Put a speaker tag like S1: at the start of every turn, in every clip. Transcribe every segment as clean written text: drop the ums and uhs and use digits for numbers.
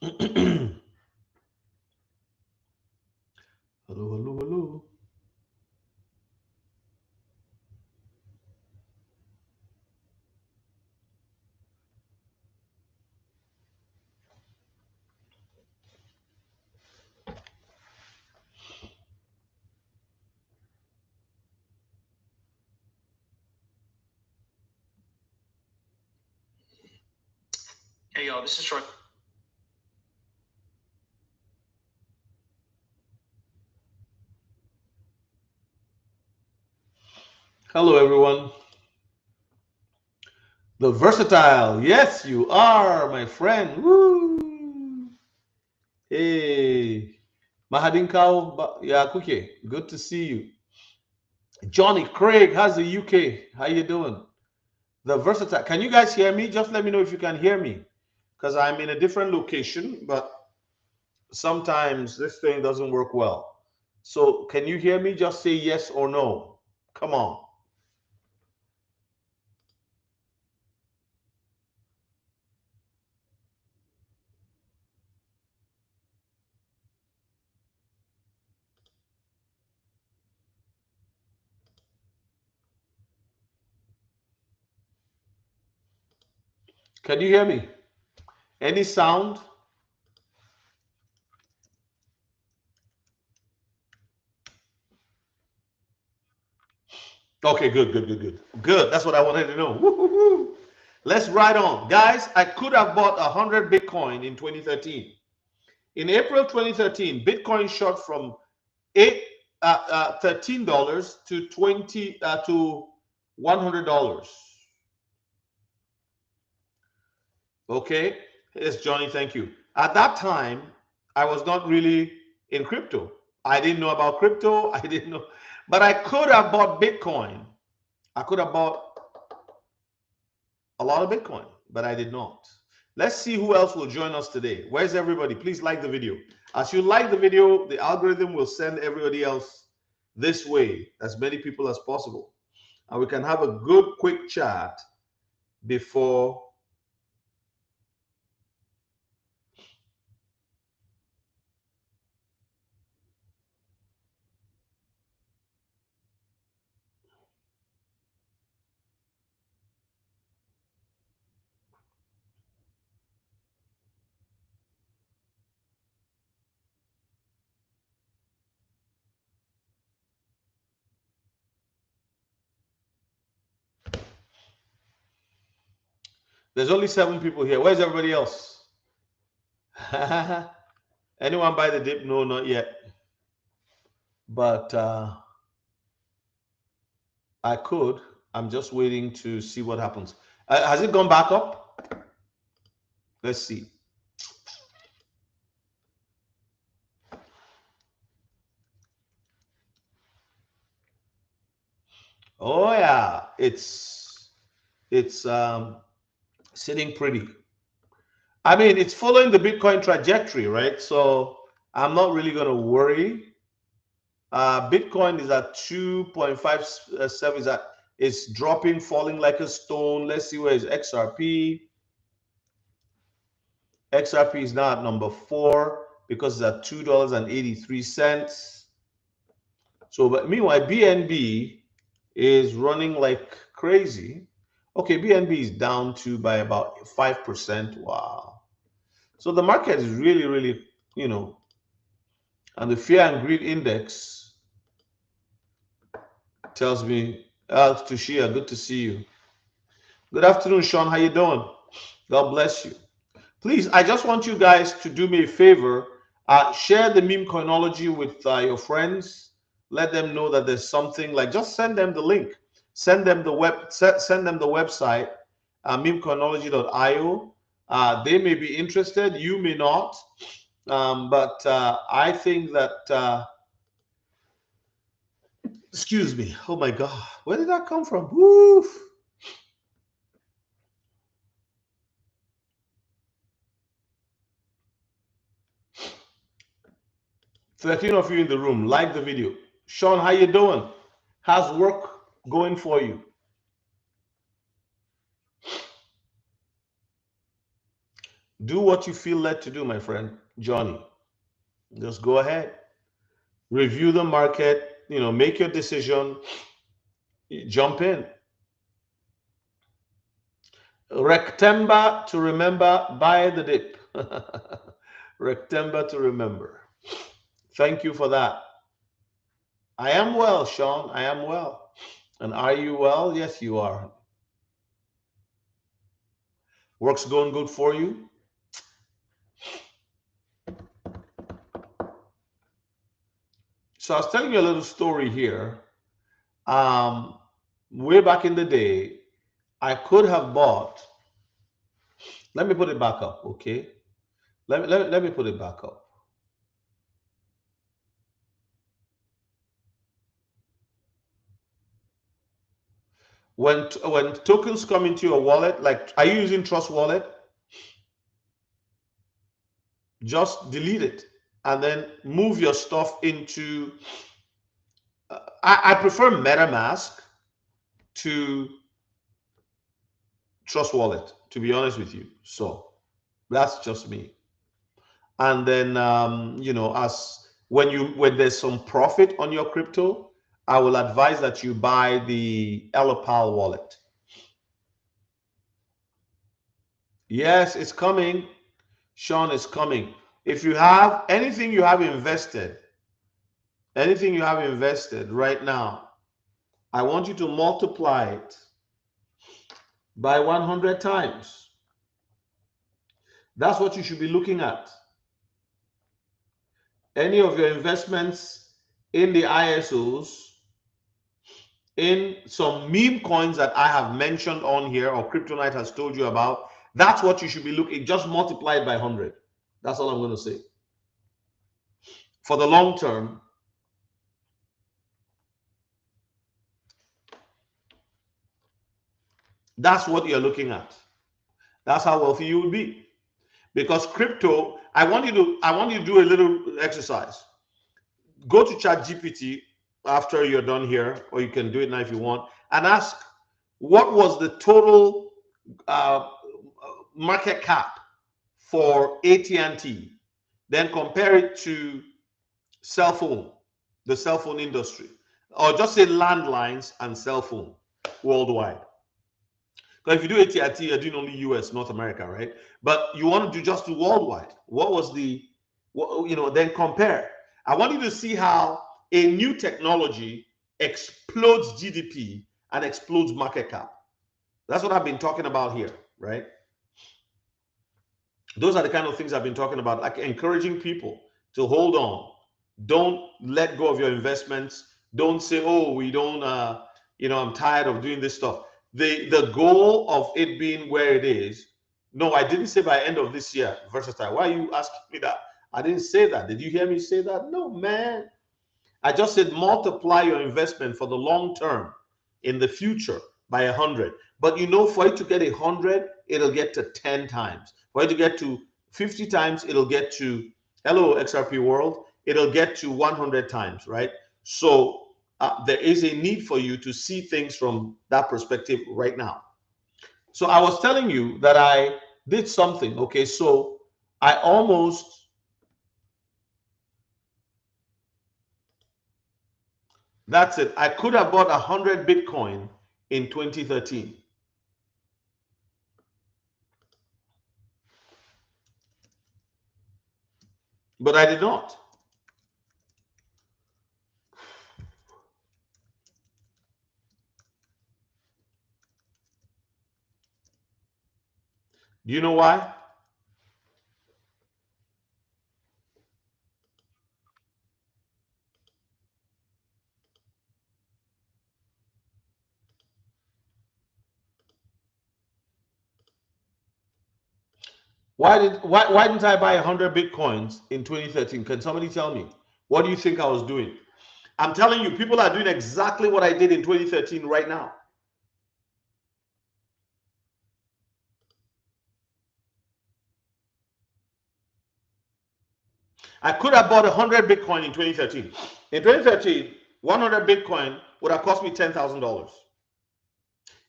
S1: Hello, hello, hello.
S2: Hey y'all, this is Troy.
S1: Hello, everyone. The versatile. Yes, you are, my friend. Woo! Hey, Mahadinkao Yakuke. Good to see you. Johnny Craig, how's the UK? How you doing? The versatile. Can you guys hear me? Just let me know if you can hear me, because I'm in a different location, but sometimes this thing doesn't work well. So, can you hear me? Just say yes or no. Come on. Can you hear me? Any sound? Okay, good, good, good, good. Good. That's what I wanted to know. Woo-hoo-hoo. Let's ride on. Guys, I could have bought 100 Bitcoin in 2013. In April 2013, Bitcoin shot from $13 to 20 to $100. Okay, yes, Johnny, thank you. At that time, I was not really in crypto. I didn't know about crypto. I didn't know, but I could have bought Bitcoin. I could have bought a lot of Bitcoin, but I did not. Let's see who else will join us today. Where's everybody? Please like the video. As you like the video, the algorithm will send everybody else this way, as many people as possible. And we can have a good, quick chat before. There's only 7 people here. Where's everybody else? Anyone buy the dip? No, not yet. But I could. I'm just waiting to see what happens. Has it gone back up? Let's see. Oh yeah, it's sitting pretty. I mean, it's following the Bitcoin trajectory, right? So I'm not really going to worry. Bitcoin is at 2.57. Is at it's dropping, falling like a stone. Let's see where is XRP. XRP is now at number 4 because it's at $2.83. So, but meanwhile, BNB is running like crazy. Okay, BNB is down to by about 5%. Wow. So the market is really, really, you know, and the fear and greed index tells me, Tushia, good to see you. Good afternoon, Sean. How you doing? God bless you. Please, I just want you guys to do me a favor. Share the meme coinology with your friends. Let them know that there's something like just send them the link. Send them the send them the website, memecoinology.io. They may be interested, you may not. But I think that excuse me. Oh my God, where did that come from? Woof. 13 of you in the room, like the video. Sean, how you doing? How's work going for you? Do what you feel led to do, my friend Johnny. Just go ahead, review the market, make your decision, jump in. Rectember to remember, buy the dip. Rectember to remember. Thank you for that. I am well, Sean. I am well. And are you well? Yes, you are. Work's going good for you? So I was telling you a little story here. Um, Way back in the day, I could have bought, let me put it back up, okay? Let me put it back up. When tokens come into your wallet, like, are you using Trust Wallet? Just delete it and then move your stuff into. I prefer MetaMask to Trust Wallet, to be honest with you. So that's just me. And then as when there's some profit on your crypto, I will advise that you buy the Ellipal wallet. Yes, it's coming. Sean, is coming. If you have anything you have invested right now, I want you to multiply it by 100 times. That's what you should be looking at. Any of your investments in the ISOs, in some meme coins that I have mentioned on here or Kryptonite has told you about, that's what you should be looking. Just multiply it by 100. That's all I'm going to say. For the long term, that's what you're looking at. That's how wealthy you will be. Because crypto, I want you to do a little exercise. Go to ChatGPT after you're done here, or you can do it now if you want, and ask what was the total market cap for AT&T, then compare it to the cell phone industry, or just say landlines and cell phone worldwide. Because if you do AT&T, you're doing only US, North America, right? But you want to do just worldwide. What was then compare. I want you to see how a new technology explodes GDP and explodes market cap. That's what I've been talking about here, right? Those are the kind of things I've been talking about, like encouraging people to hold on. Don't let go of your investments. Don't say, oh, we don't, I'm tired of doing this stuff. The goal of it being where it is, no, I didn't say by end of this year, versatile. Why are you asking me that? I didn't say that. Did you hear me say that? No, man. I just said multiply your investment for the long term in the future by 100. But for it to get 100, it'll get to 10 times. For it to get to 50 times, it'll get to, hello, XRP world, it'll get to 100 times, right? So there is a need for you to see things from that perspective right now. So I was telling you that I did something, okay? So I almost, that's it. I could have bought 100 Bitcoin in 2013. But I did not. Do you know why? Why didn't I buy 100 Bitcoins in 2013? Can somebody tell me? What do you think I was doing? I'm telling you, people are doing exactly what I did in 2013 right now. I could have bought 100 Bitcoin in 2013. In 2013, 100 Bitcoin would have cost me $10,000.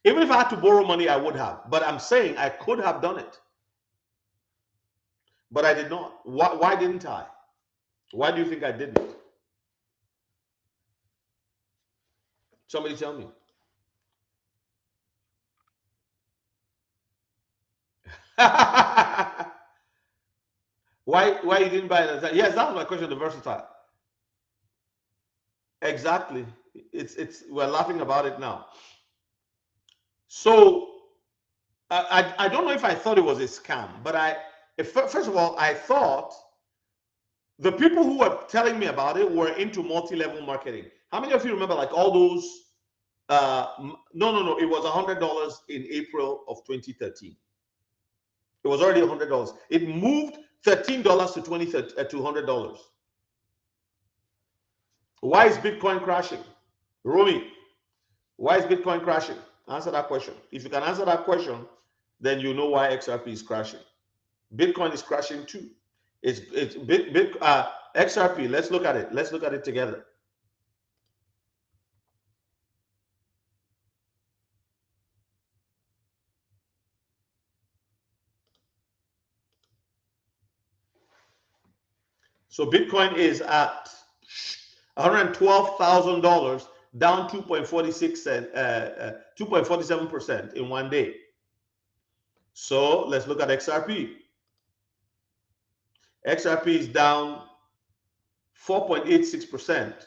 S1: Even if I had to borrow money, I would have. But I'm saying I could have done it. But I did not. Why didn't I? Why do you think I didn't? Somebody tell me. Why you didn't buy it? Yes, that was my question. The versatile. Exactly. It's we're laughing about it now. So I don't know if I thought it was a scam, but first of all, I thought the people who were telling me about it were into multi-level marketing. How many of you remember like all those? No. It was $100 in April of 2013. It was already $100. It moved $13 to $100. Why is Bitcoin crashing? Romy, why is Bitcoin crashing? Answer that question. If you can answer that question, then you know why XRP is crashing. Bitcoin is crashing too. It's XRP. Let's look at it. Let's look at it together. So Bitcoin is at $112,000, down 2.47% in one day. So let's look at XRP. XRP is down 4.86%,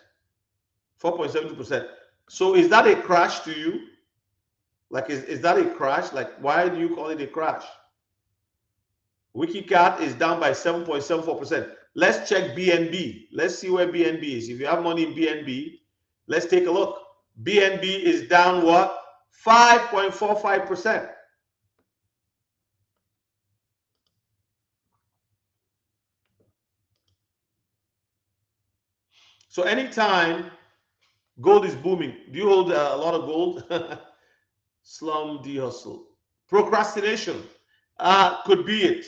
S1: 4.72%. So is that a crash to you? Like, is that a crash? Like, why do you call it a crash? Wiki Cat is down by 7.74%. Let's check BNB. Let's see where BNB is. If you have money in BNB, let's take a look. BNB is down what? 5.45%. So anytime gold is booming, do you hold a lot of gold? Slum de-hustle. Procrastination could be it.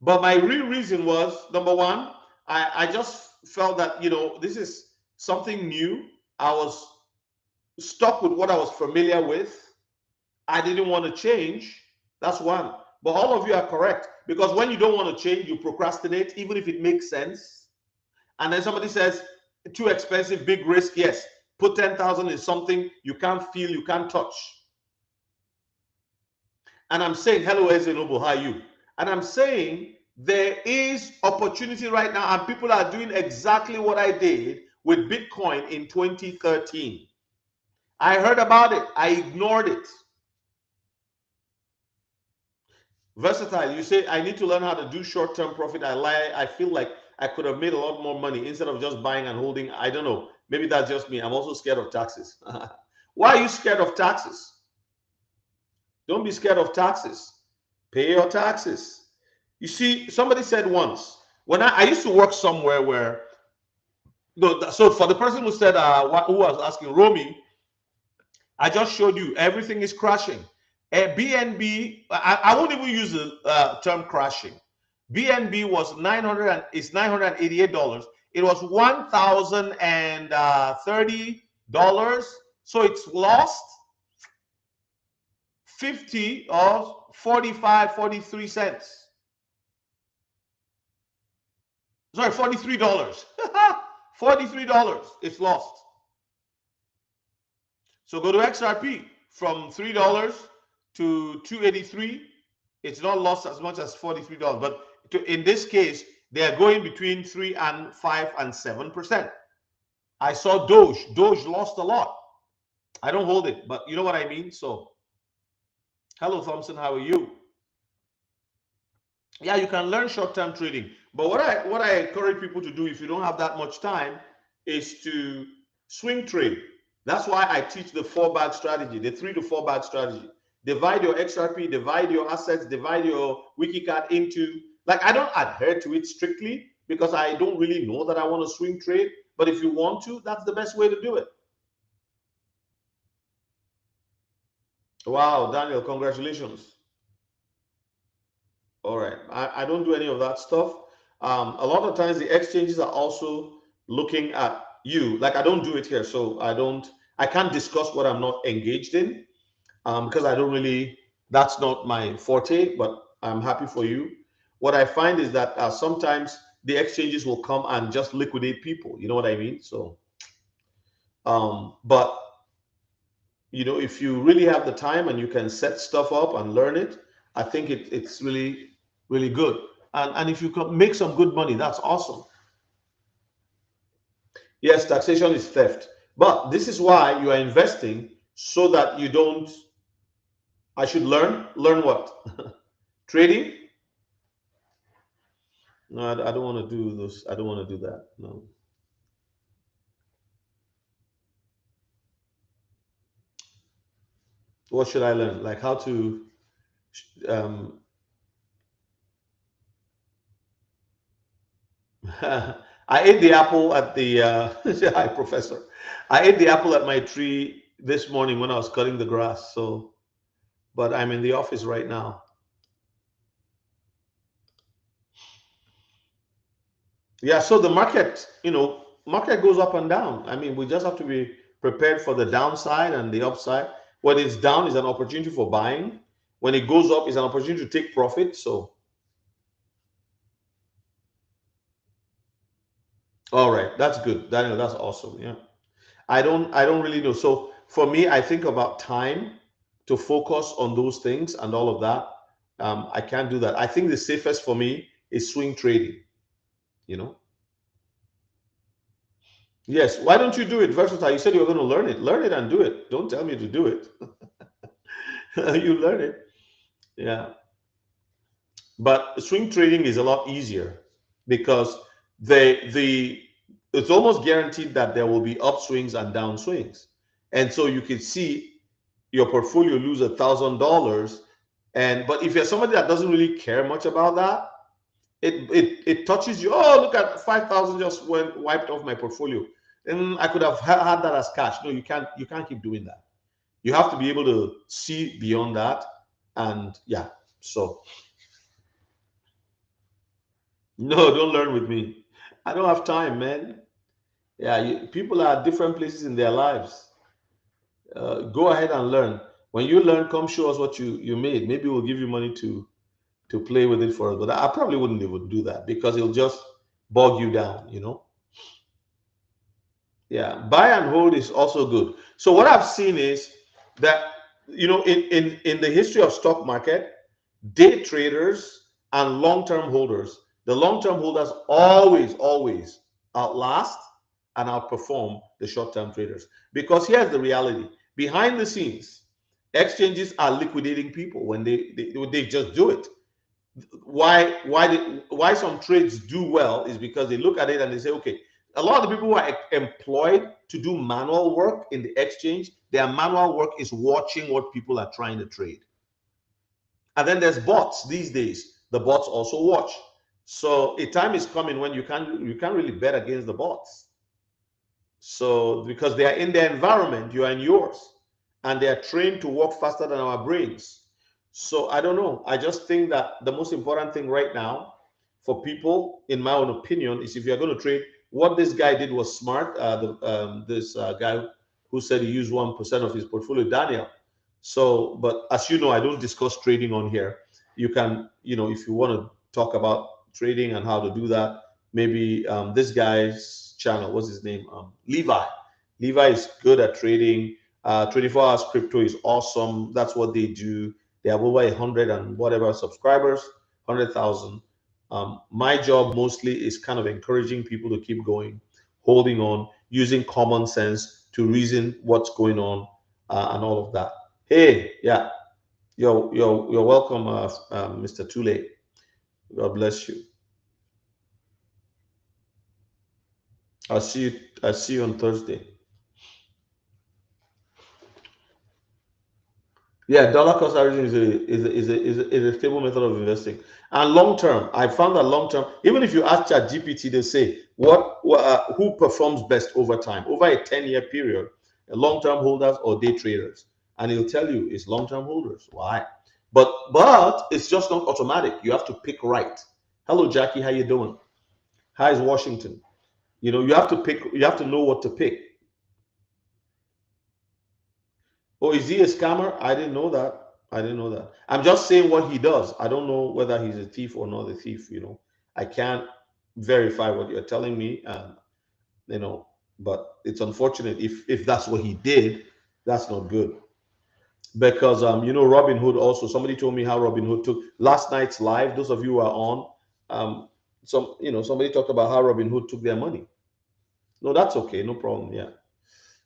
S1: But my real reason was, number one, I just felt that, this is something new. I was stuck with what I was familiar with. I didn't want to change. That's one. But all of you are correct, because when you don't want to change, you procrastinate, even if it makes sense. And then somebody says, too expensive, big risk. Yes, put 10,000 in something you can't feel, you can't touch. And I'm saying, hello, Ezenobo, how are you? And I'm saying there is opportunity right now, and people are doing exactly what I did with Bitcoin in 2013. I heard about it. I ignored it. Versatile, you say, I need to learn how to do short-term profit. I lie. I feel like I could have made a lot more money instead of just buying and holding. I don't know. Maybe that's just me. I'm also scared of taxes. Why are you scared of taxes? Don't be scared of taxes. Pay your taxes. You see, somebody said once, when I used to work somewhere where, so for the person who said, who was asking, Romy, I just showed you everything is crashing. BNB, I won't even use the term crashing. BNB was $988. It was $1,030. So it's lost 50 or 45, 43 cents. Sorry, $43. $43. It's lost. So go to XRP from $3 to $283. It's not lost as much as $43. But in this case, they are going between 3 and 5 and 7%. I saw Doge. Doge lost a lot. I don't hold it, but you know what I mean? So, hello, Thompson. How are you? Yeah, you can learn short-term trading. But what I encourage people to do, if you don't have that much time, is to swing trade. That's why I teach the 4-bag strategy, the 3 to 4 bag strategy. Divide your XRP, divide your assets, divide your Wiki Cat into, like, I don't adhere to it strictly because I don't really know that I want to swing trade. But if you want to, that's the best way to do it. Wow, Daniel, congratulations. All right. I don't do any of that stuff. A lot of times the exchanges are also looking at you. Like, I don't do it here. So I can't discuss what I'm not engaged in because I don't really, that's not my forte, but I'm happy for you. what I find is that sometimes the exchanges will come and just liquidate people. You know what I mean? So, but if you really have the time and you can set stuff up and learn it, I think it's really, really good. And if you can make some good money, that's awesome. Yes, taxation is theft. But this is why you are investing so that you don't. I should learn. Learn what? Trading? No, I don't want to do this. I don't want to do that. No. What should I learn? Like how to. Um, I ate the apple at the. Hi, professor. I ate the apple at my tree this morning when I was cutting the grass. So, but I'm in the office right now. Yeah, so the market, market goes up and down. I mean, we just have to be prepared for the downside and the upside. When it's down, is an opportunity for buying. When it goes up, is an opportunity to take profit. So, all right, that's good. Daniel, that's awesome. Yeah. I don't really know. So for me, I think about time to focus on those things and all of that. I can't do that. I think the safest for me is swing trading, you know. Yes, why don't you do it versatile? You said you were going to learn it. Learn it and do it. Don't tell me to do it. You learn it. Yeah. But swing trading is a lot easier because the it's almost guaranteed that there will be upswings and downswings. And so you can see your portfolio lose $1,000. And but if you're somebody that doesn't really care much about that, it touches you. Oh, look at 5,000 just went wiped off my portfolio. And I could have had that as cash. No, you can't keep doing that. You have to be able to see beyond that. And yeah, so no, don't learn with me. I don't have time, man. Yeah, people are at different places in their lives. Go ahead and learn. When you learn, come show us what you made. Maybe we'll give you money to play with it for us. But I probably wouldn't even do that because it'll just bog you down. Yeah, buy and hold is also good. So what I've seen is that in the history of stock market, day traders and long-term holders, the long-term holders always outlast and outperform the short-term traders. Because here's the reality: behind the scenes, exchanges are liquidating people when they just do it. Why some trades do well is because they look at it and they say, okay, a lot of the people who are employed to do manual work in the exchange, their manual work is watching what people are trying to trade. And then there's bots these days. The bots also watch. So a time is coming when you can't really bet against the bots. So because they are in their environment, you are in yours, and they are trained to work faster than our brains. So I don't know. I just think that the most important thing right now for people, in my own opinion, is if you're going to trade, what this guy did was smart. This guy who said he used 1% of his portfolio, Daniel. So, but as you know, I don't discuss trading on here. You can, if you want to talk about trading and how to do that, maybe this guy's channel, what's his name? Levi. Levi is good at trading. 24 hours crypto is awesome. That's what they do. They have over 100 and whatever subscribers, 100,000. My job mostly is kind of encouraging people to keep going, holding on, using common sense to reason what's going on, and all of that. Hey, yeah, you're welcome, Mr. Tule. God bless you. I see you on Thursday. Yeah, dollar cost averaging is a stable method of investing. And long term, I found that long term, even if you ask ChatGPT, they say who performs best over time, over a 10-year period, long term holders or day traders, and he'll tell you it's long term holders. Why? But it's just not automatic. You have to pick right. Hello, Jackie, how you doing? How is Washington? You have to pick. You have to know what to pick. Oh, is he a scammer? I didn't know that. I didn't know that. I'm just saying what he does. I don't know whether he's a thief or not a thief. I can't verify what you're telling me, and you know, but it's unfortunate if that's what he did. That's not good because Robin Hood also. Somebody told me how Robin Hood took last night's live. Those of you who are on, somebody talked about how Robin Hood took their money. No, that's okay, no problem. Yeah,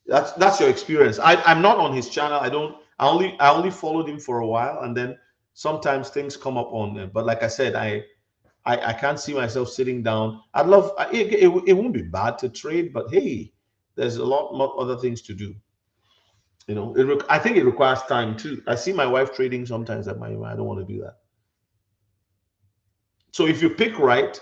S1: that's your experience. I'm not on his channel. I don't. I only followed him for a while, and then sometimes things come up on them. But like I said, I can't see myself sitting down. I'd love it won't be bad to trade, but hey, there's a lot more other things to do. I think it requires time too. I see my wife trading sometimes. I don't want to do that. So if you pick right,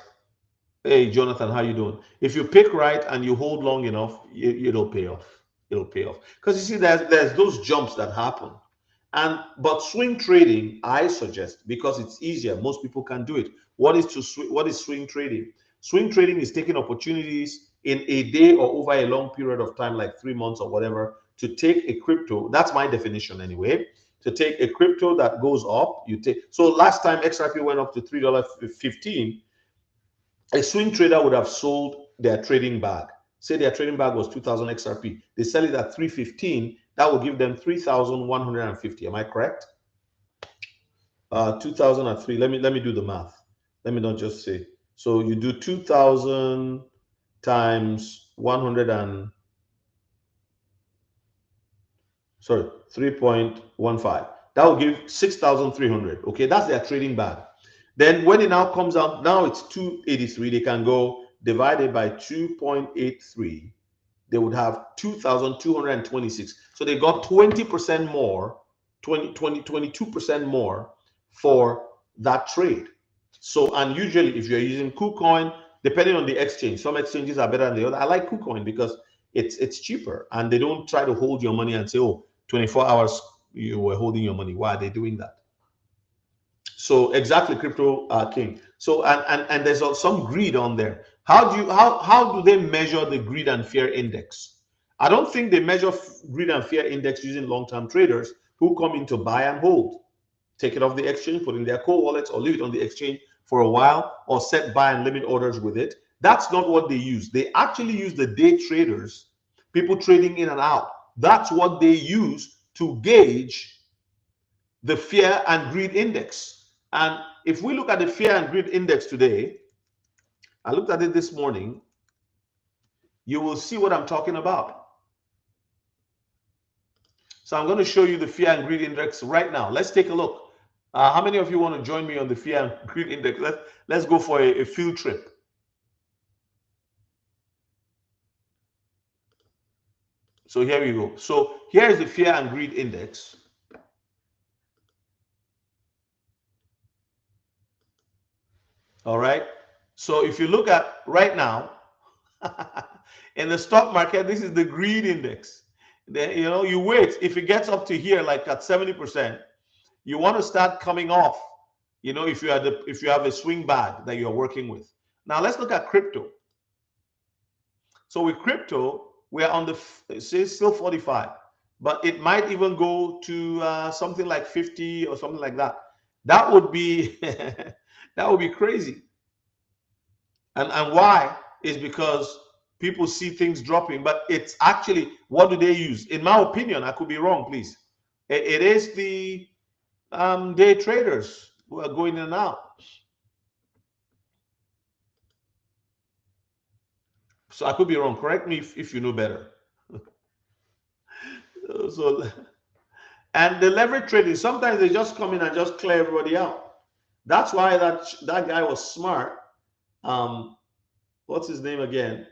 S1: hey Jonathan, how you doing? If you pick right and you hold long enough, it'll pay off. It'll pay off because you see, there's those jumps that happen. But swing trading, I suggest, because it's easier. Most people can do it. What is swing trading? Swing trading is taking opportunities in a day or over a long period of time, like 3 months or whatever, to take a crypto. That's my definition anyway. To take a crypto that goes up, you take. So last time XRP went up to $3.15, a swing trader would have sold their trading bag. Say their trading bag was 2,000 XRP. They sell it at 315. That will give them 3,150. Am I correct? 2003. Let me do the math. Let me not just say. So you do 2,000 times 100 and sorry 3.15. That will give 6,300. Okay, that's their trading bag. Then when it now comes out, now it's 283. They can go divided by 2.83. They would have 2,226. So they got 20% more, 22% more for that trade. So, and usually if you're using KuCoin, depending on the exchange, some exchanges are better than the other. I like KuCoin because it's cheaper and they don't try to hold your money and say, oh, 24 hours you were holding your money. Why are they doing that? So exactly, crypto king. So and there's some greed on there. How do they measure the greed and fear index? I don't think they measure greed and fear index using long-term traders who come in to buy and hold, take it off the exchange, put in their core wallets, or leave it on the exchange for a while, or set buy and limit orders with it. That's not what they use. They actually use the day traders, people trading in and out. That's what they use to gauge the fear and greed index. And if we look at the fear and greed index today, I looked at it this morning, you will see what I'm talking about. So I'm going to show you the fear and greed index right now. Let's take a look. How many of you want to join me on the fear and greed index? Let's go for a field trip. So here we go. So here is the fear and greed index. All right. So if you look at right now, in the stock market, this is the greed index. Then you wait. If it gets up to here, like at 70%, you want to start coming off. If you have a swing bag that you're working with. Now let's look at crypto. So with crypto, we're on say still 45, but it might even go to something like 50 or something like that. That would be that would be crazy. And why is because people see things dropping, but it's actually, what do they use? In my opinion, I could be wrong, please. It is the day traders who are going in and out. So I could be wrong. Correct me if you know better. So, and the leverage trading, sometimes they just come in and just clear everybody out. That's why that guy was smart. What's his name again?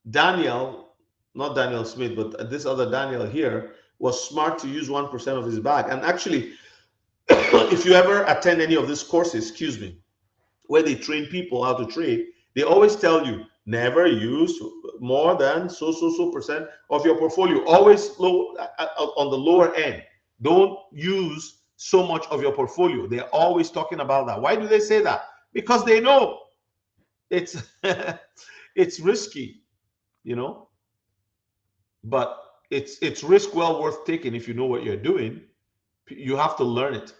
S1: Daniel, not Daniel Smith, but this other Daniel here was smart to use 1% of his bag. And actually, if you ever attend any of these courses, excuse me, where they train people how to trade, they always tell you never use more than so percent of your portfolio. Always low on the lower end. Don't use so much of your portfolio. They're always talking about that. Why do they say that? Because they know it's it's risky, but it's risk well worth taking if you know what you're doing. You have to learn it.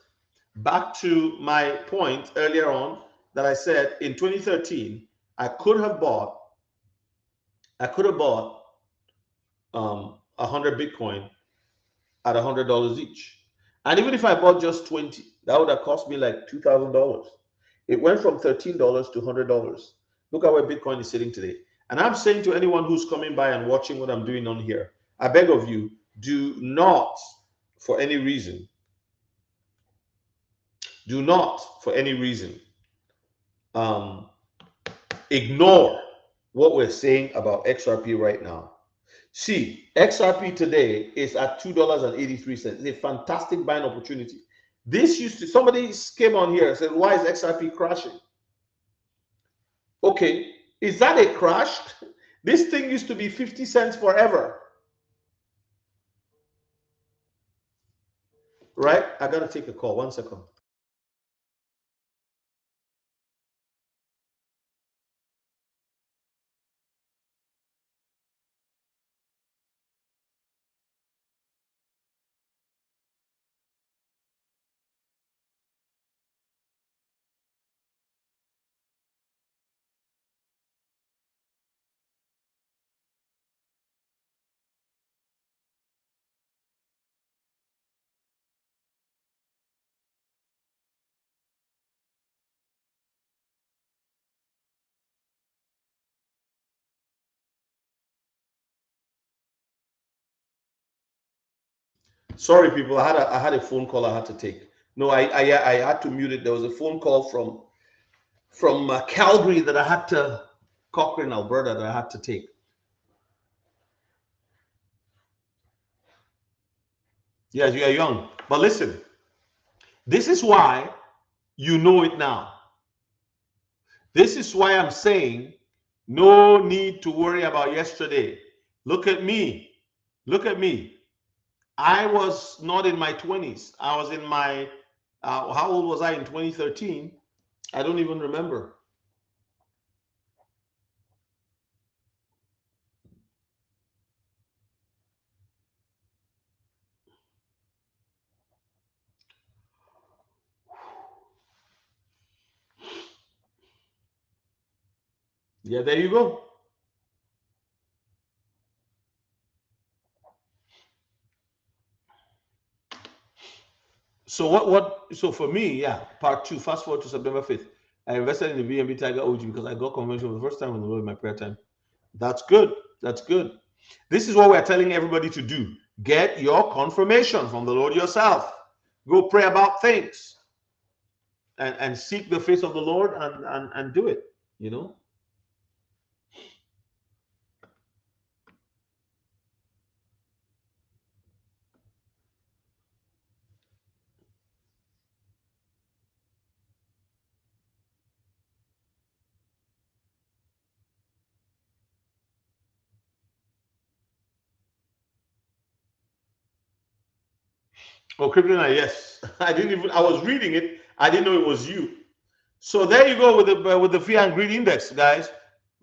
S1: Back to my point earlier on that I said in 2013, I could have bought, I could have bought 100 Bitcoin at $100 each. And even if I bought just 20, that would have cost me like $2,000. It went from $13 to $100. Look at where Bitcoin is sitting today. And I'm saying to anyone who's coming by and watching what I'm doing on here, I beg of you, do not, for any reason, do not, for any reason, um, ignore what we're saying about XRP right now. See, XRP today is at $2.83. It's a fantastic buying opportunity. This used to, somebody came on here and said, why is XRP crashing? Okay, is that a crash? This thing used to be 50 cents forever. Right? I gotta take a call. 1 second. Sorry, people. I had a phone call I had to take. No, I had to mute it. There was a phone call from Calgary that I had to Cochrane, Alberta, that I had to take. Yes, you are young, but listen. This is why you know it now. This is why I'm saying no need to worry about yesterday. Look at me. Look at me. I was not in my 20s. I was in my, how old was I in 2013? I don't even remember. Yeah, there you go. So so for me, yeah, part two, fast forward to September 5th. I invested in the BNB Tiger OG because I got convention for the first time in the world in my prayer time. That's good. That's good. This is what we're telling everybody to do. Get your confirmation from the Lord yourself. Go pray about things and seek the face of the Lord and do it, you know? Oh, Kryptonite, yes. I didn't even, I was reading it. I didn't know it was you. So there you go with the fear and greed index, guys.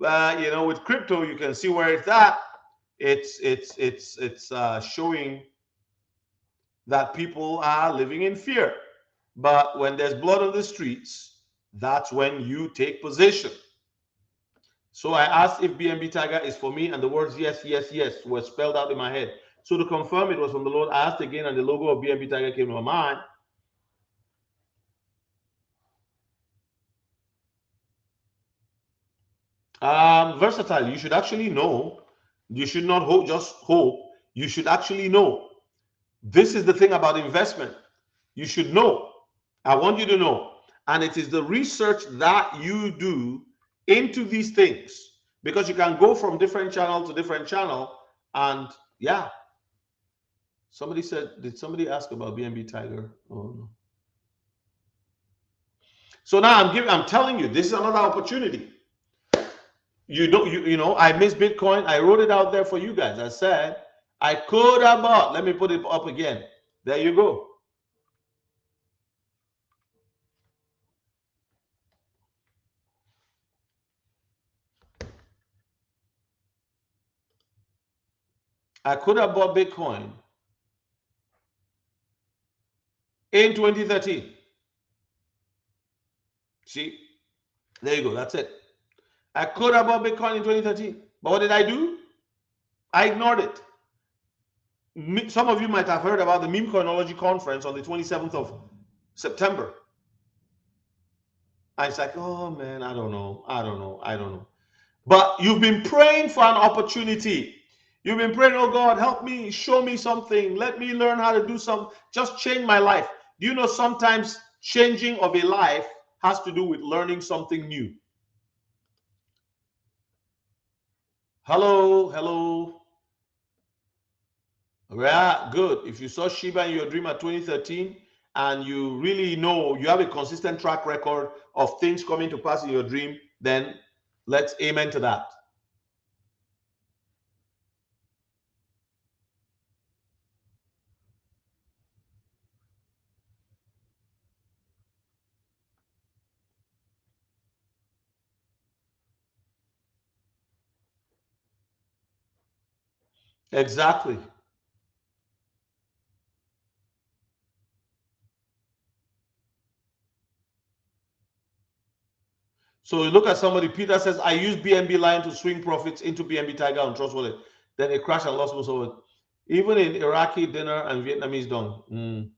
S1: You know, with crypto, you can see where it's at. It's showing that people are living in fear. But when there's blood on the streets, that's when you take position. So I asked if BNB Tiger is for me, and the words yes, yes, yes were spelled out in my head. So to confirm it was from the Lord, I asked again, and the logo of BNB Tiger came to my mind. Versatile. You should actually know. You should not hope, just hope. You should actually know. This is the thing about investment. You should know. I want you to know. And it is the research that you do into these things, because you can go from different channel to different channel. And yeah, somebody said, did somebody ask about BNB Tiger? Oh no. So now I'm telling you, this is another opportunity. You don't, you know, I missed Bitcoin. I wrote it out there for you guys. I said I could have bought. Let me put it up again. There you go. I could have bought Bitcoin in 2013. See, there you go. That's it. I could have bought Bitcoin in 2013, but what did I do? I ignored it. Some of you might have heard about the Meme Coinology conference on the 27th of September. I was like, oh man, I don't know. But you've been praying for an opportunity. You've been praying, oh God, help me, show me something. Let me learn how to do something. Just change my life. Do you know sometimes changing of a life has to do with learning something new? Hello. Yeah, good. If you saw Shiba in your dream at 2013 and you really know you have a consistent track record of things coming to pass in your dream, then let's amen to that. Exactly. So you look at somebody, Peter says, I use BNB line to swing profits into BNB Tiger on Trust Wallet. Then it crashed and lost most of it. Even in Iraqi dinner and Vietnamese dong.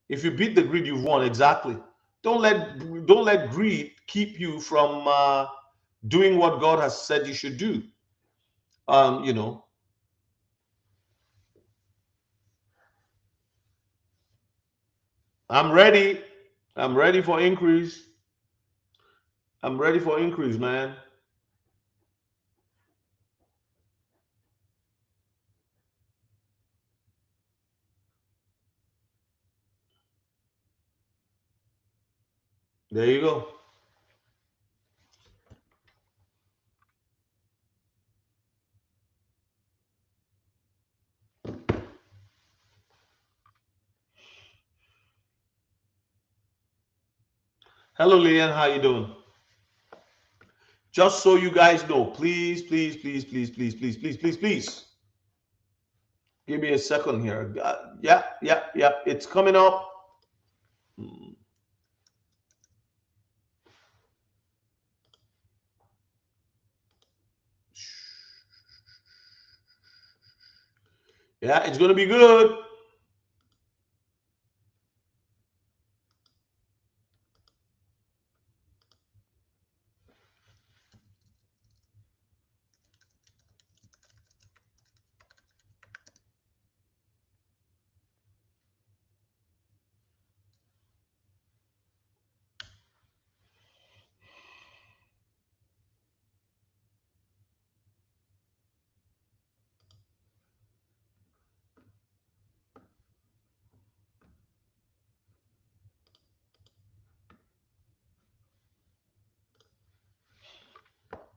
S1: If you beat the greed, you've won. Exactly. Don't let greed keep you from doing what God has said you should do. You know. I'm ready. I'm ready for increase. I'm ready for increase, man. There you go. Hello, Lillian. How you doing? Just so you guys know, please. Give me a second here. Yeah. It's coming up. Yeah, it's going to be good.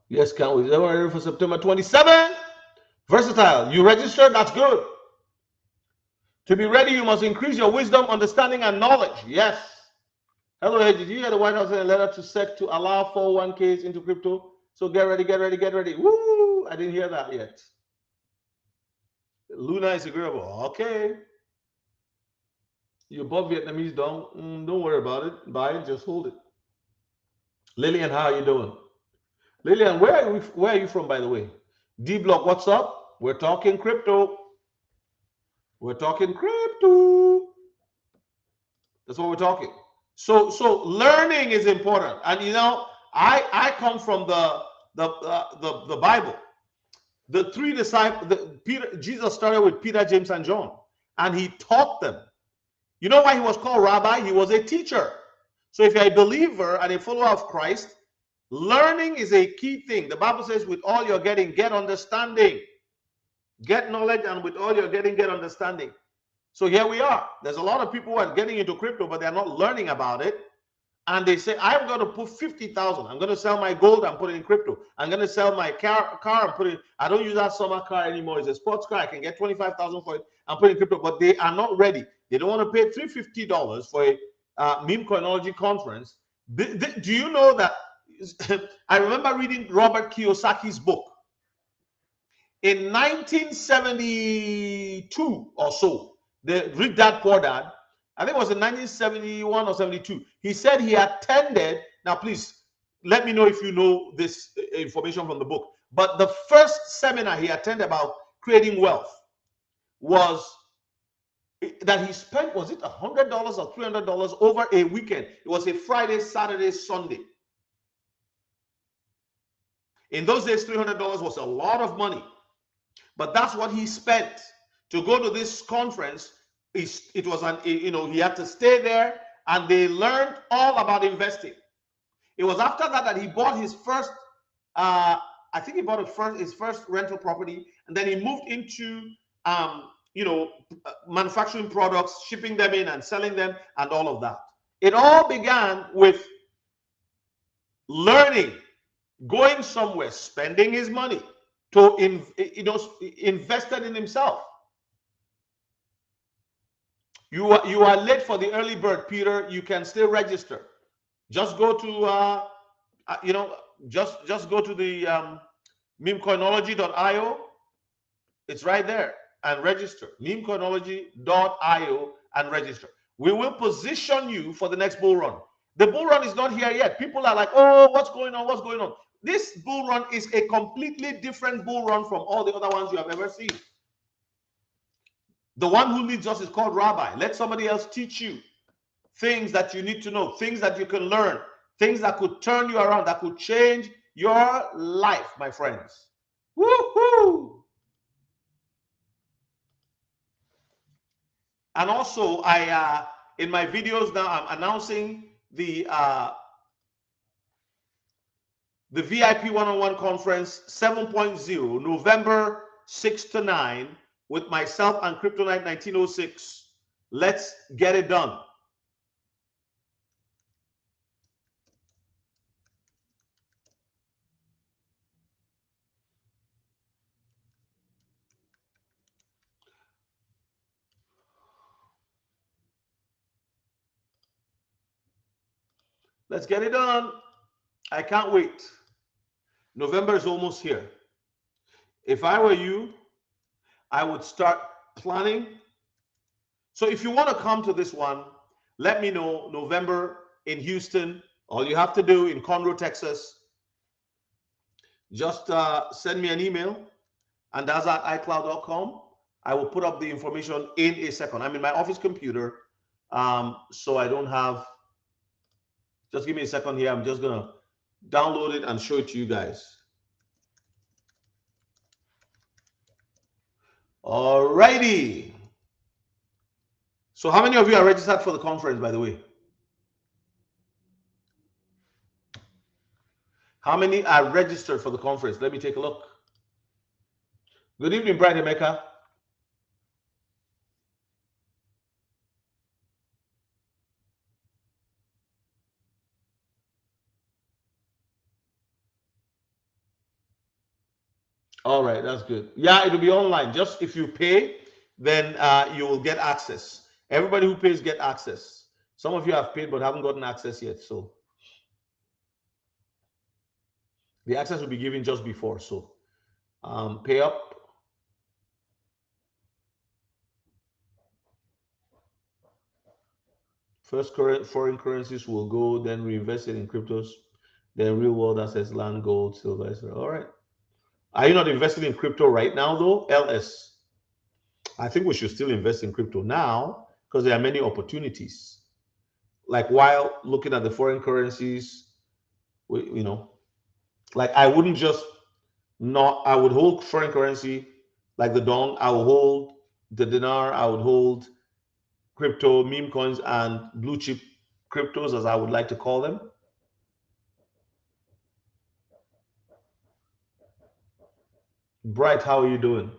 S1: Yes, can't wait. Ready for September 27th. Versatile. You registered? That's good. To be ready, you must increase your wisdom, understanding, and knowledge. Yes. Hello, hey, did you hear the White House sent a letter to SEC to allow 401ks into crypto? So get ready. Woo! I didn't hear that yet. Luna is agreeable. Okay. You bought Vietnamese dong. Don't worry about it. Buy it. Just hold it. Lillian, how are you doing? Lillian, where are you from, by the way? D Block, what's up? We're talking crypto. We're talking crypto. That's what we're talking. So learning is important. And you know, I come from the Bible. The three disciples, Jesus started with Peter, James, and John, and he taught them. You know why he was called rabbi? He was a teacher. So if you're a believer and a follower of Christ, learning is a key thing. The Bible says, with all you're getting, get understanding. Get knowledge, and with all you're getting, get understanding. So here we are. There's a lot of people who are getting into crypto, but they're not learning about it. And they say, I'm going to put 50,000. I'm going to sell my gold and put it in crypto. I'm going to sell my car and put it. I don't use that summer car anymore. It's a sports car. I can get 25,000 for it and put it in crypto. But they are not ready. They don't want to pay $350 for a meme coinology conference. Do you know that? I remember reading Robert Kiyosaki's book in 1972 or so. The Rich Dad Poor Dad. I think it was in 1971 or 72. He said he attended. Now, please let me know if you know this information from the book. But the first seminar he attended about creating wealth was that he spent, was it $100 or $300 over a weekend? It was a Friday, Saturday, Sunday. In those days, $300 was a lot of money. But that's what he spent to go to this conference. It was he had to stay there, and they learned all about investing. It was after that that he bought his first, I think he bought his first rental property, and then he moved into, manufacturing products, shipping them in and selling them, and all of that. It all began with learning, going somewhere, spending his money to invested in himself. You are late for the early bird, Peter. You can still register. Just go to just go to the memecoinology.io. It's right there, and register. memecoinology.io and register. We will position you for the next bull run. The bull run is not here yet. People are like, oh, what's going on? What's going on? This bull run is a completely different bull run from all the other ones you have ever seen. The one who leads us is called Rabbi. Let somebody else teach you things that you need to know, things that you can learn, things that could turn you around, that could change your life, my friends. Woohoo! And also, I in my videos now, I'm announcing the VIP one-on-one conference 7.0, November 6 to 9, with myself and Kryptonite 1906. Let's get it done. Let's get it done. I can't wait. November is almost here. If I were you, I would start planning. So if you want to come to this one, let me know. November in Houston. All you have to do in Conroe, Texas, just send me an email, and that's at icloud.com. I will put up the information in a second. I'm in my office computer, so I don't have. Just give me a second here. I'm just gonna download it and show it to you guys. All righty. So how many of you are registered for the conference, by the way? How many are registered for the conference? Let me take a look. Good evening, Brian Emeka. All right, that's good. Yeah, it'll be online. Just if you pay, then you will get access. Everybody who pays get access. Some of you have paid but haven't gotten access yet. So the access will be given just before. So pay up. First, foreign currencies will go, then reinvest it in cryptos, then real world assets, land, gold, silver, etc. All right. Are you not investing in crypto right now, though? LS. I think we should still invest in crypto now because there are many opportunities. Like while looking at the foreign currencies, like I wouldn't just not, I would hold foreign currency like the dong, I would hold the dinar, I would hold crypto, meme coins, and blue chip cryptos, as I would like to call them. Bright, how are you doing?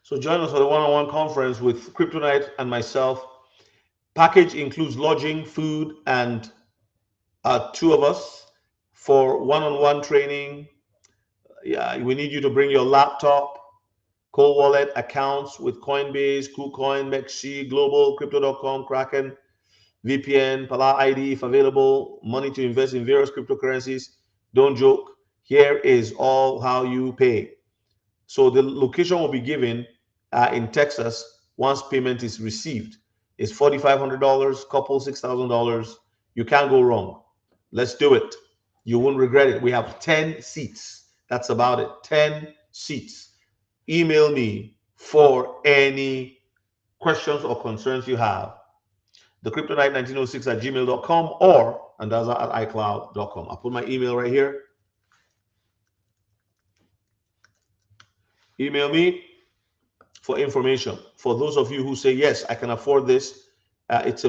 S1: So join us for the one-on-one conference with Kryptonite and myself. Package includes lodging, food, and two of us for one-on-one training, Yeah, we need you to bring your laptop, cold wallet accounts with Coinbase, KuCoin, Mexi, Global, Crypto.com, Kraken, VPN, Pala ID if available, money to invest in various cryptocurrencies. Don't joke. Here is all how you pay. So the location will be given in Texas once payment is received. It's $4,500, couple $6,000. You can't go wrong. Let's do it. You won't regret it. We have 10 seats. That's about it. 10 seats. Email me for any questions or concerns you have. The Kryptonite1906 at gmail.com or andaza at icloud.com. I'll put my email right here. Email me for information. For those of you who say, yes, I can afford this, it's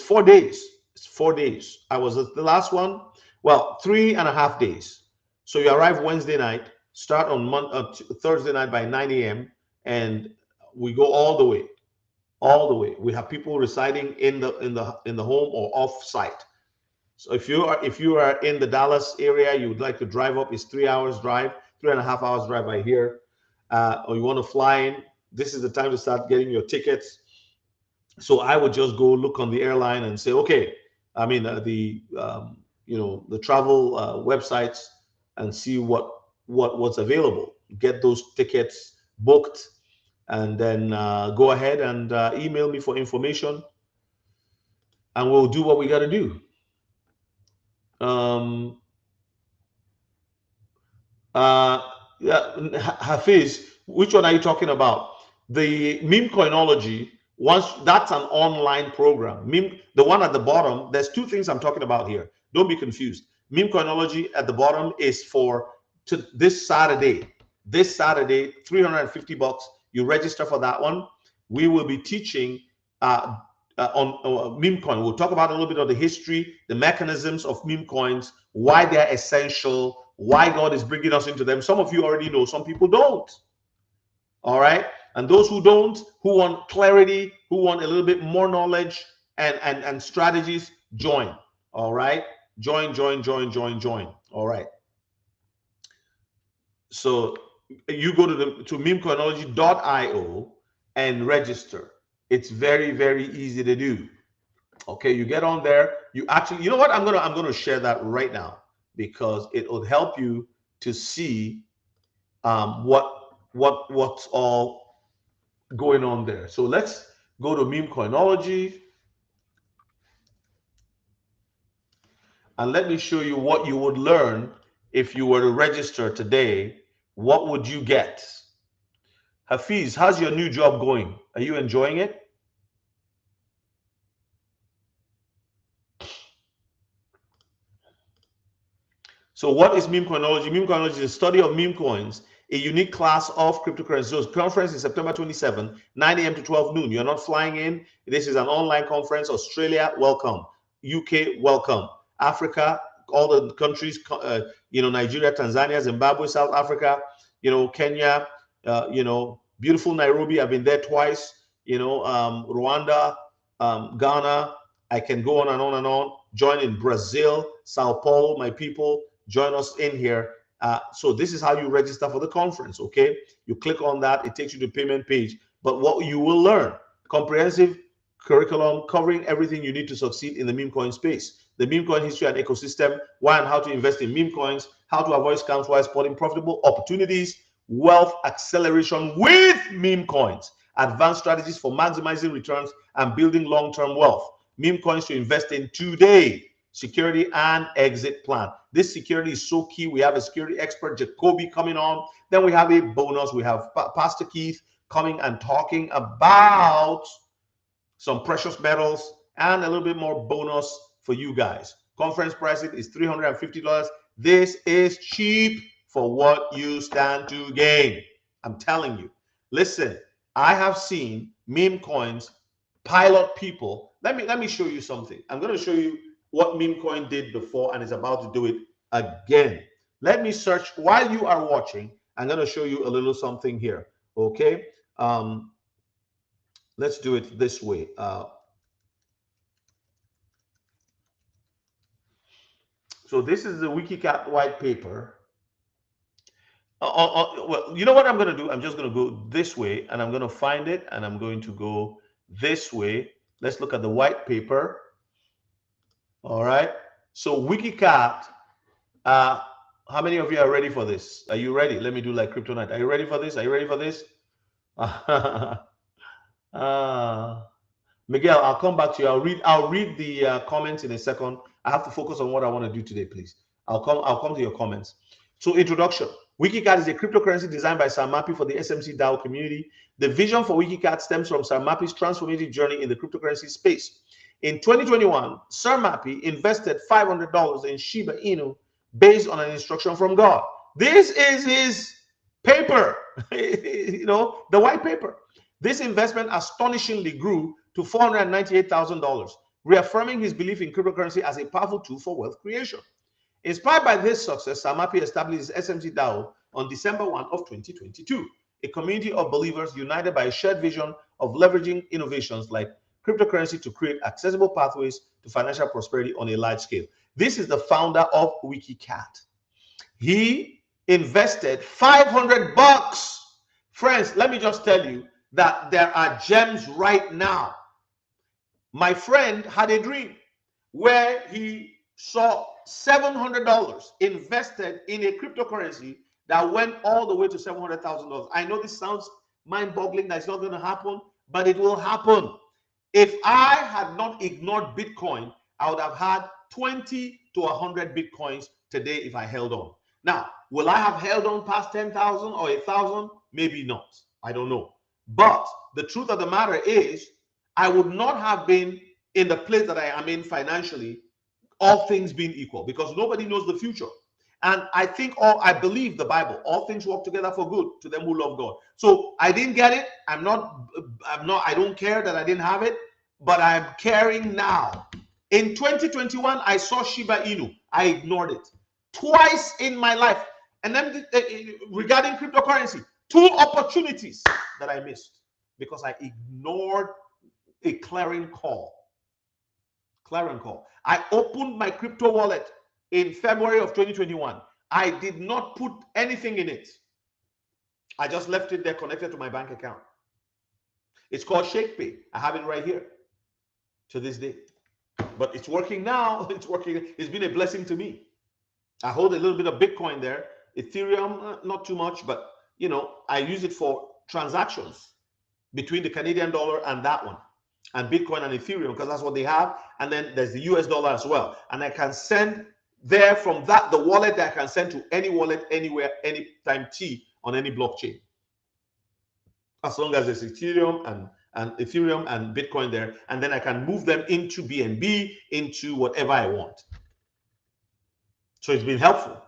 S1: 4 days. It's 4 days. I was at the last one. Well, 3.5 days. So you arrive Wednesday night, start on Thursday night by 9 a.m. and we go all the way, all the way. We have people residing in the home or off site. So if you are in the Dallas area, you would like to drive up, it's 3 hours drive, 3.5 hours drive by here, or you want to fly in, this is the time to start getting your tickets. So I would just go look on the airline and say, okay, I mean the travel websites and see what's available. Get those tickets booked, and then go ahead and email me for information, and we'll do what we got to do. Um, yeah, Hafiz, which one are you talking about? The meme coinology, once that's an online program. Meme, the one at the bottom, there's two things I'm talking about here. Don't be confused. Meme coinology at the bottom is for this Saturday. This Saturday, $350. You register for that one. We will be teaching on meme coin. We'll talk about a little bit of the history, the mechanisms of meme coins, why they're essential, why God is bringing us into them. Some of you already know, some people don't. All right. And those who don't, who want clarity, who want a little bit more knowledge and strategies, join. All right. Join. All right. So you go to memecoinology.io and register. It's very, very easy to do. Okay, you get on there. You actually, you know what? I'm gonna share that right now because it will help you to see what's all going on there. So let's go to meme coinology and let me show you what you would learn if you were to register today. What would you get? Hafiz, how's your new job going? Are you enjoying it? So what is meme coinology? Meme coinology is a study of meme coins, a unique class of cryptocurrencies. So conference is September 27, 9 a.m. to 12 noon. You're not flying in. This is an online conference. Australia, welcome. UK, welcome. Africa, all the countries, Nigeria, Tanzania, Zimbabwe, South Africa, Kenya, beautiful Nairobi. I've been there twice. Rwanda, Ghana. I can go on and on and on. Join in Brazil, Sao Paulo, my people. Join us in here. So this is how you register for the conference, okay? You click on that, it takes you to the payment page. But what you will learn, comprehensive curriculum covering everything you need to succeed in the meme coin space. The meme coin history and ecosystem, why and how to invest in meme coins, how to avoid scams while spotting profitable opportunities, wealth acceleration with meme coins, advanced strategies for maximizing returns and building long-term wealth. Meme coins to invest in today. Security and exit plan. This security is so key. We have a security expert, Jacoby, coming on. Then we have a bonus. We have Pastor Keith coming and talking about some precious metals and a little bit more bonus for you guys. Conference pricing is $350. This is cheap for what you stand to gain. I'm telling you. Listen, I have seen meme coins pilot people. Let me show you something. I'm going to show you what meme coin did before and is about to do it again. Let me search while you are watching. I'm going to show you a little something here. Okay. Let's do it this way. So this is the Wiki Cat white paper. Well, you know what I'm going to do? I'm just going to go this way and I'm going to find it and I'm going to go this way. Let's look at the white paper. All right. So Wiki Cat, how many of you are ready for this? Are you ready? Let me do like Kryptonite. Are you ready for this? Are you ready for this? Miguel, I'll come back to you. I'll read the comments in a second. I have to focus on what I want to do today, please. I'll come to your comments. So, introduction. WikiCat is a cryptocurrency designed by Sam Mappy for the SMC DAO community. The vision for WikiCat stems from Sam Mappy's transformative journey in the cryptocurrency space. In 2021, Sam Mappy invested $500 in Shiba Inu based on an instruction from God. This is his paper, the white paper. This investment astonishingly grew to $498,000, reaffirming his belief in cryptocurrency as a powerful tool for wealth creation. Inspired by this success, Sam Mappy established his SMC DAO on December 1 of 2022, a community of believers united by a shared vision of leveraging innovations like cryptocurrency to create accessible pathways to financial prosperity on a large scale. This is the founder of Wiki Cat. He invested $500. Friends, let me just tell you that there are gems right now. My friend had a dream where he saw $700 invested in a cryptocurrency that went all the way to $700,000. I know this sounds mind-boggling, that it's not going to happen, but it will happen. If I had not ignored Bitcoin, I would have had 20 to 100 Bitcoins today if I held on. Now, will I have held on past 10,000 or 1,000? Maybe not. I don't know. But the truth of the matter is, I would not have been in the place that I am in financially, all things being equal, because nobody knows the future. And I believe the Bible, all things work together for good to them who love God. So I didn't get it. I don't care that I didn't have it, but I'm caring now. In 2021, I saw Shiba Inu. I ignored it twice in my life. And then regarding cryptocurrency, 2 opportunities that I missed because I ignored a clarion call. I opened my crypto wallet in February of 2021. I did not put anything in it. I just left it there connected to my bank account. It's called ShakePay. I have it right here to this day. But it's working now. It's working. It's been a blessing to me. I hold a little bit of Bitcoin there. Ethereum, not too much, but I use it for transactions between the Canadian dollar and that one, and Bitcoin and Ethereum, because that's what they have. And then there's the US dollar as well. And I can send there from that, the wallet that I can send to any wallet, anywhere, anytime T on any blockchain. As long as there's Ethereum and Ethereum and Bitcoin there, and then I can move them into BNB, into whatever I want. So it's been helpful.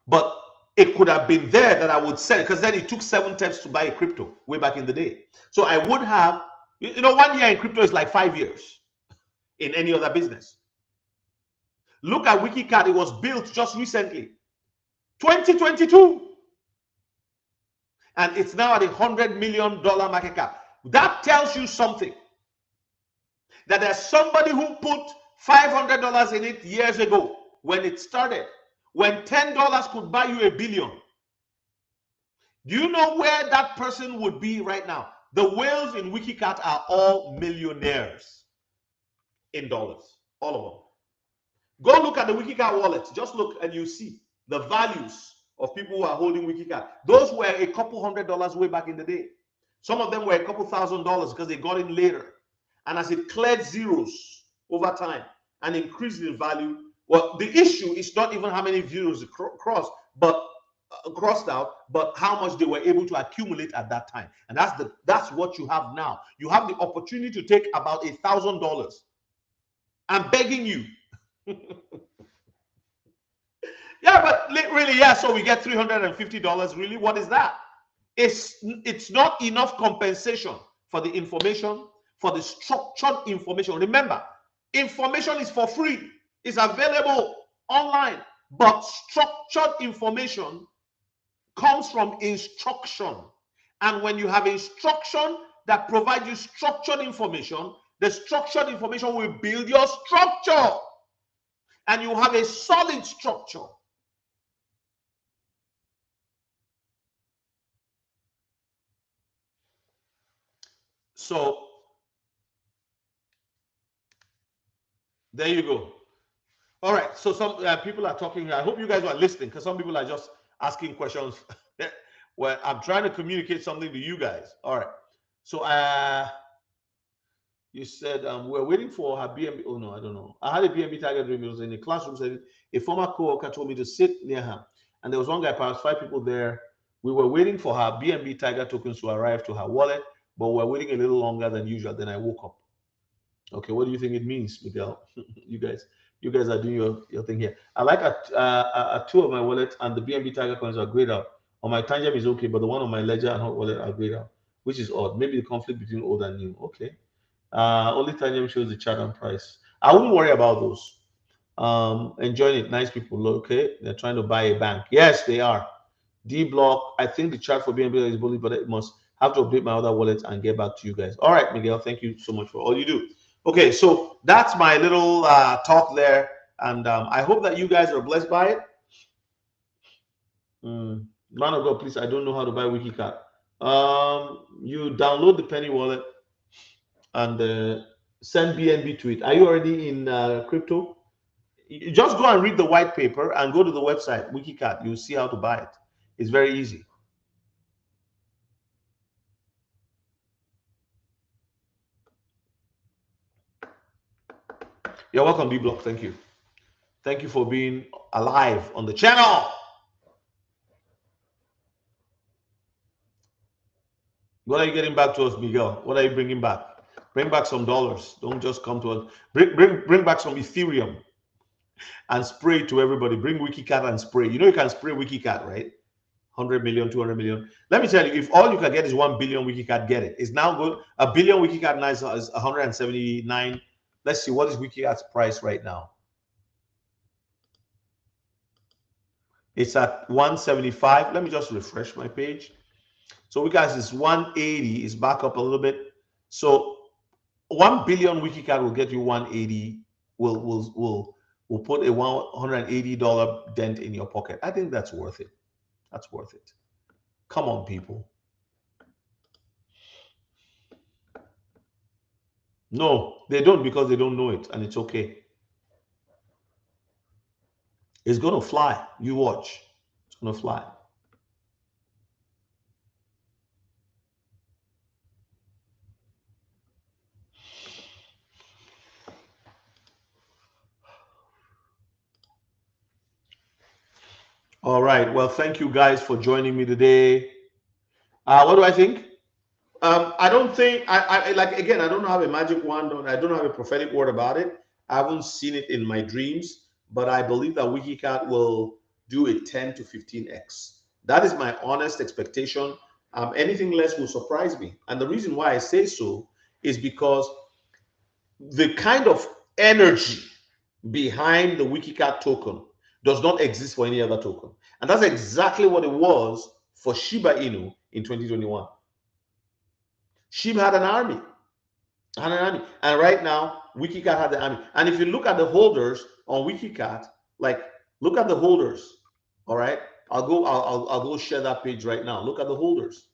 S1: But it could have been there that I would sell, because then it took 7 steps to buy a crypto way back in the day. So I would have, 1 year in crypto is like 5 years in any other business. Look at WikiCat. It was built just recently, 2022. And it's now at $100 million market cap. That tells you something. That there's somebody who put $500 in it years ago when it started, when $10 could buy you $1 billion. Do you know where that person would be right now? The whales in WikiCat are all millionaires in dollars, all of them. Go look at the WikiCat wallet. Just look and you see the values of people who are holding WikiCat. Those were a couple $100 way back in the day. Some of them were a couple $1,000s because they got in later. And as it cleared zeros over time and increased in value, well, the issue is not even how many zeros crossed out, but how much they were able to accumulate at that time. And that's what you have now. You have the opportunity to take about $1,000. I'm begging you. Yeah, but really, yeah, so we get $350. Really, what is that? It's not enough compensation for the information, for the structured information. Remember, information is for free. It's available online, but structured information comes from instruction. And when you have instruction that provides you structured information, the structured information will build your structure. And you have a solid structure. So there you go. All right. So some people are talking. I hope you guys are listening because some people are just asking questions. Well, I'm trying to communicate something to you guys. All right. So you said we're waiting for her BNB. Oh no, I don't know. I had a BNB target dream. It was in the classroom. Said a former coworker told me to sit near her, and there was one guy, perhaps 5 people there. We were waiting for her BNB Tiger tokens to arrive to her wallet, but we're waiting a little longer than usual. Then I woke up. Okay, what do you think it means, Miguel? you guys are doing your thing here. I like a two of my wallets, and the BNB Tiger coins are grayed out. On my Tangem is okay, but the one on my Ledger and Hot Wallet are grayed out, which is odd. Maybe the conflict between old and new. Okay. Only Tangem shows the chart and price. I wouldn't worry about those. Enjoying it. Nice people. Okay. They're trying to buy a bank. Yes, they are. D block. I think the chart for BNB is bullish, but it must have to update my other wallet and get back to you guys. All right, Miguel. Thank you so much for all you do. Okay, so that's my little talk there, and I hope that you guys are blessed by it. Man of God, please. I don't know how to buy Wiki Cat. You download the Penny wallet and send BNB to it. Are you already in crypto? You just go and read the white paper and go to the website WikiCat. You'll see how to buy it. It's very easy. You're welcome, B Block. Thank you. Thank you for being alive on the channel. What are you getting back to us, Miguel? What are you bringing back? Bring back some dollars. Don't just come to us. Bring back some Ethereum and spray to everybody. Bring WikiCat and spray. You know you can spray WikiCat, right? 100 million, 200 million. Let me tell you, if all you can get is 1 billion WikiCat, get it. It's now good. A billion WikiCat now is 179. Let's see, what is WikiCat's price right now? It's at 175. Let me just refresh my page. So WikiCat is 180. It's back up a little bit. So 1 billion WikiCat will get you 180. Will put a $180 dent in your pocket. I think that's worth it. That's worth it. Come on, people. No, they don't, because they don't know it, and it's okay. It's going to fly. You watch. It's going to fly. All right. Well, thank you guys for joining me today. What do I think? I don't think I like, again, I don't have a magic wand on. I don't have a prophetic word about it. I haven't seen it in my dreams, but I believe that WikiCat will do a 10 to 15x. That is my honest expectation. Anything less will surprise me. And the reason why I say so is because the kind of energy behind the WikiCat token does not exist for any other token. And that's exactly what it was for Shiba Inu in 2021. Shiba had an army. And right now, WikiCat had the army. And if you look at the holders on WikiCat, like, look at the holders. All right. I'll go share that page right now. Look at the holders.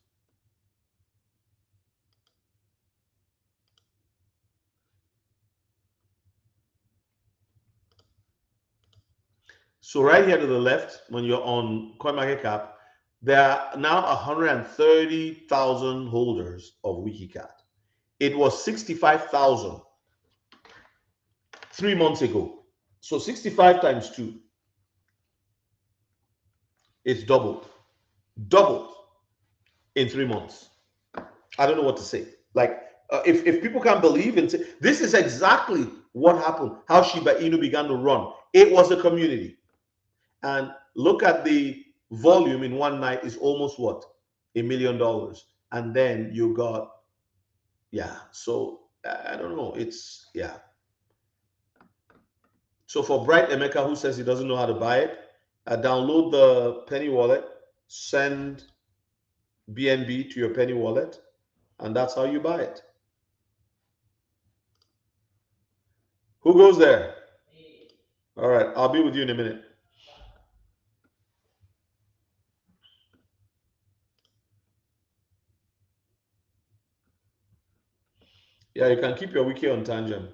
S1: So right here to the left, when you're on CoinMarketCap, there are now 130,000 holders of WikiCat. It was 65,000 3 months ago. So 65 times 2, it's doubled in 3 months. I don't know what to say. Like, if people can't believe and say, this is exactly what happened, how Shiba Inu began to run. It was a community. And look at the volume in one night is almost what? $1 million. And then you got, yeah. So I don't know. It's, yeah. So for Bright Emeka, who says he doesn't know how to buy it, download the Penny wallet, send BNB to your Penny wallet, and that's how you buy it. Who goes there? All right, I'll be with you in a minute. Yeah, you can keep your wiki on tangent.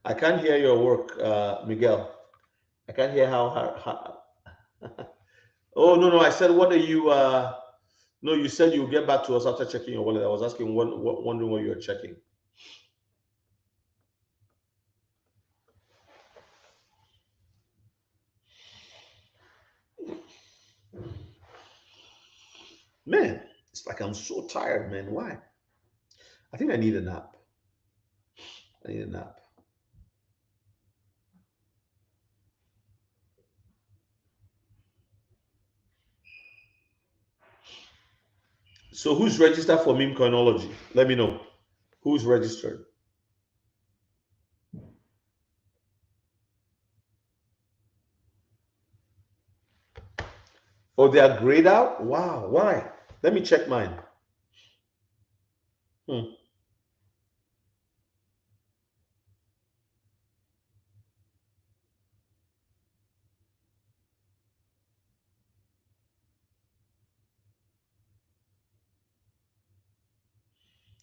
S1: I can't hear your work, Miguel. I can't hear how oh, no, no. I said, what are you? No, you said you'll get back to us after checking your wallet. I was asking, wondering what you're checking. Man, it's like I'm so tired, man. Why? I think I need a nap. I need a nap. So who's registered for meme coinology? Let me know. Who's registered? Oh, they are grayed out? Wow, why? Let me check mine. Hmm.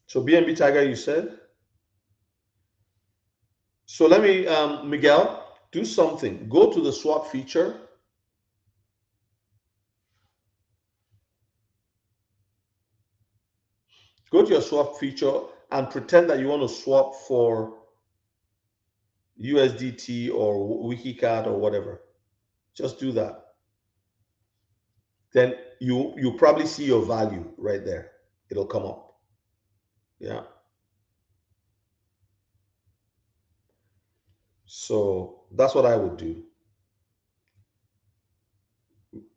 S1: So BNB Tiger, you said? So let me, Miguel, do something. Go to the swap feature. Go to your swap feature and pretend that you want to swap for USDT or Wiki Cat or whatever. Just do that. Then you probably see your value right there. It'll come up. Yeah. So that's what I would do.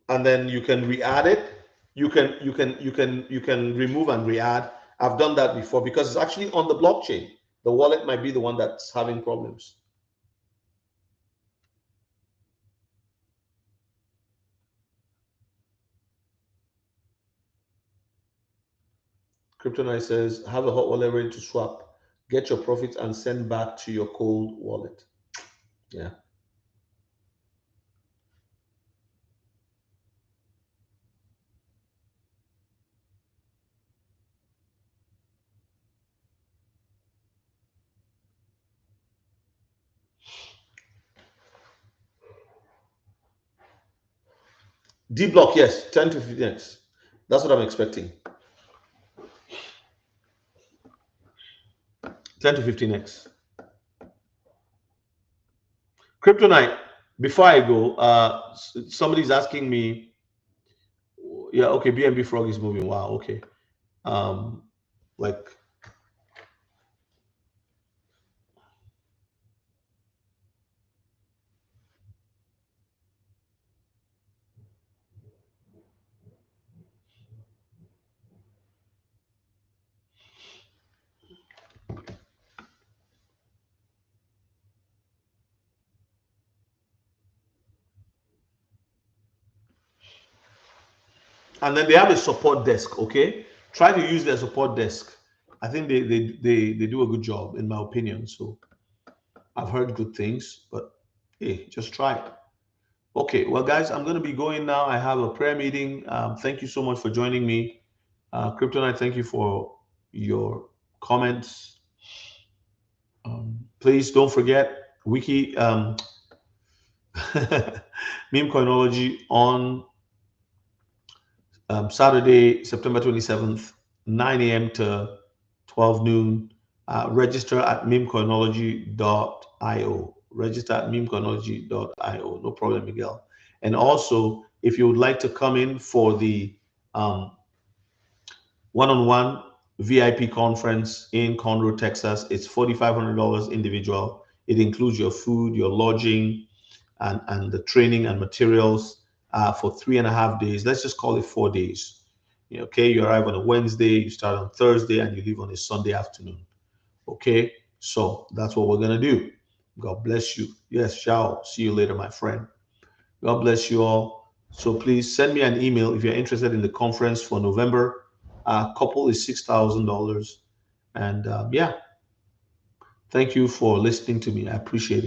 S1: And then you can re-add it. You can remove and re-add. I've done that before because it's actually on the blockchain. The wallet might be the one that's having problems. Kryptonite says, have a hot wallet ready to swap. Get your profits and send back to your cold wallet. Yeah. D block, yes, 10 to 15x. That's what I'm expecting. 10 to 15x. Kryptonite, before I go, somebody's asking me, yeah, okay, BNB Frog is moving. Wow, okay. Um, like, and then they have a support desk, okay? Try to use their support desk. I think they do a good job, in my opinion. So I've heard good things, but hey, just try it. Okay, well, guys, I'm going to be going now. I have a prayer meeting. Thank you so much for joining me. Kryptonite, thank you for your comments. Please don't forget Wiki Meme Coinology on Saturday, September 27th, 9 a.m. to 12 noon. Register at memecoinology.io. Register at memecoinology.io. No problem, Miguel. And also, if you would like to come in for the um, one-on-one VIP conference in Conroe, Texas, it's $4,500 individual. It includes your food, your lodging, and the training and materials for 3.5 days. Let's just call it 4 days. Okay, you arrive on a Wednesday, you start on Thursday, and you leave on a Sunday afternoon. Okay, so that's what we're gonna do. God bless you. Yes, ciao. See you later, my friend. God bless you all. So please send me an email if you're interested in the conference for November. Couple is $6,000, and yeah, thank you for listening to me. I appreciate it.